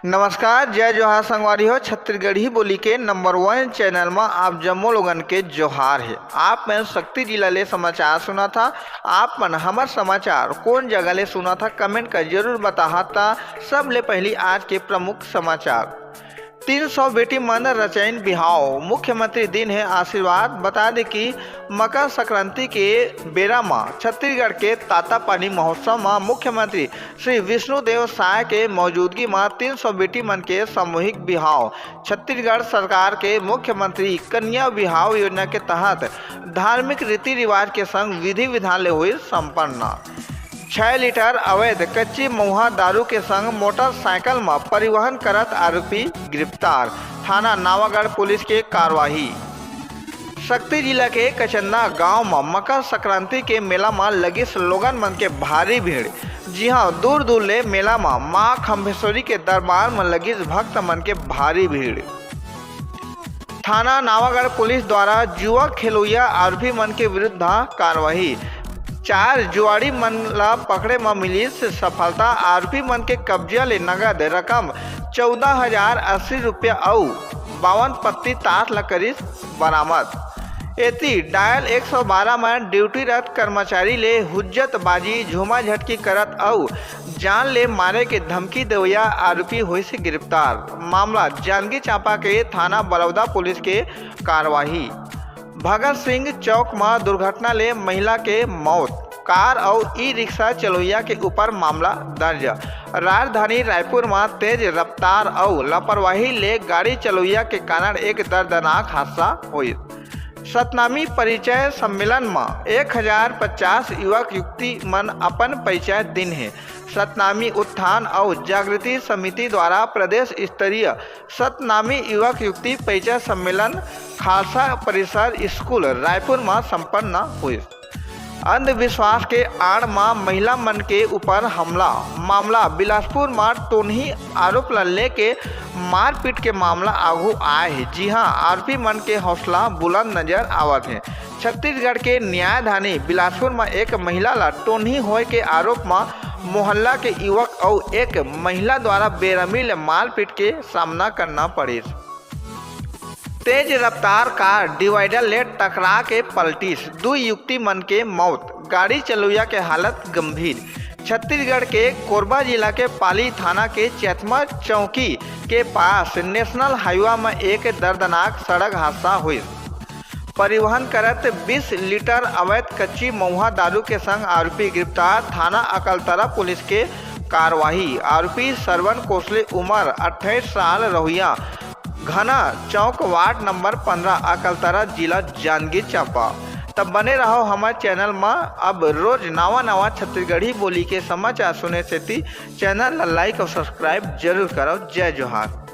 नमस्कार, जय जोहार संगवारी हो। छत्तीसगढ़ी बोली के नंबर 1 चैनल में आप जम्मो लोगन के जोहार है। आप मैं शक्ति जिला ले समाचार सुना था। आप मन हमार समाचार कौन जगह ले सुना था कमेंट कर जरूर बताहा था। सब ले पहली आज के प्रमुख समाचार। 300 बेटी मन रचैन बिहाव, मुख्यमंत्री दिन है आशीर्वाद। बता दे कि मकर संक्रांति के बेरा में छत्तीसगढ़ के तातापानी महोत्सव में मुख्यमंत्री श्री विष्णुदेव साय के मौजूदगी में 300 बेटी मन के सामूहिक बिहाव छत्तीसगढ़ सरकार के मुख्यमंत्री कन्या बिहाव योजना के तहत धार्मिक रीति रिवाज के संग विधि विधान ले हुई संपन्न। 6 लीटर अवैध कच्ची महुआ दारू के संग मोटरसाइकिल में परिवहन करत आरोपी गिरफ्तार। थाना नावागढ़ पुलिस के कार्रवाई। शक्ति जिला के कचन्ना गांव में मकर संक्रांति के मेला में लगी लोगन मन के भारी भीड़। जी हां, दूर दूर ले मेला में मां खम्भेश्वरी के दरबार में लगी भक्त मन के भारी भीड़। थाना नावागढ़ पुलिस द्वारा जुआ खेलुया आरोपी मन के विरुद्ध कार्रवाई। 4 जुआड़ी मन ला पकड़े में मिली सफलता। आरोपी मन के कब्जा ले नगद रकम 14,080 रुपया और 52 पत्ती ताश ला करी बरामद। एती डायल 112 में ड्यूटीरत कर्मचारी ले हुज्जतबाजी झूमा झटकी करत और जान ले मारे के धमकी देवया आरोपी हुई से गिरफ्तार। मामला जांजगीर चांपा के थाना बलौदा पुलिस के कार्रवाई। भगत सिंह चौक में दुर्घटना ले महिला के मौत। कार और ई रिक्शा चलोइया के ऊपर मामला दर्ज। राजधानी रायपुर में तेज रफ्तार और लापरवाही ले गाड़ी चलोइया के कारण एक दर्दनाक हादसा हुई। सतनामी परिचय सम्मेलन में 1050 युवक युवती मन अपन परिचय दिन है। सतनामी उत्थान और जागृति समिति द्वारा प्रदेश स्तरीय सतनामी युवक युवती परिचय सम्मेलन खालसा परिसर स्कूल रायपुर में संपन्न हुई। अंधविश्वास के आड़ में महिला मन के ऊपर हमला मामला। बिलासपुर में टोनही आरोप लेके मारपीट के मामला आगू आए है। जी हां, आरोपी मन के हौसला बुलंद नजर आवत है। छत्तीसगढ़ के न्यायधानी बिलासपुर में एक महिला ला टोनही होए के आरोप में मोहल्ला के युवक और एक महिला द्वारा बेरहमी ले मारपीट के सामना करना पड़े। तेज रफ्तार कार डिवाइडर ले टकरा के पलटिस, 2 युवती मन के मौत। गाड़ी चलुया के हालत गंभीर। छत्तीसगढ़ के कोरबा जिला के पाली थाना के चैतमा चौकी के पास नेशनल हाईवे में एक दर्दनाक सड़क हादसा हुई। परिवहन करत 20 लीटर अवैध कच्ची महुआ दारू के संग आरोपी गिरफ्तार। थाना अकलतरा पुलिस के कार्रवाई। आरोपी सरवन कोसले उम्र 28 साल रहुया, घना चौक वार्ड नंबर 15 अकलतरा जिला जांजगीर चांपा। तब बने रहो हमारे चैनल में। अब रोज नवा छत्तीसगढ़ी बोली के समाचार सुने से चैनल लाइक और सब्सक्राइब जरूर करो। जय जोहार।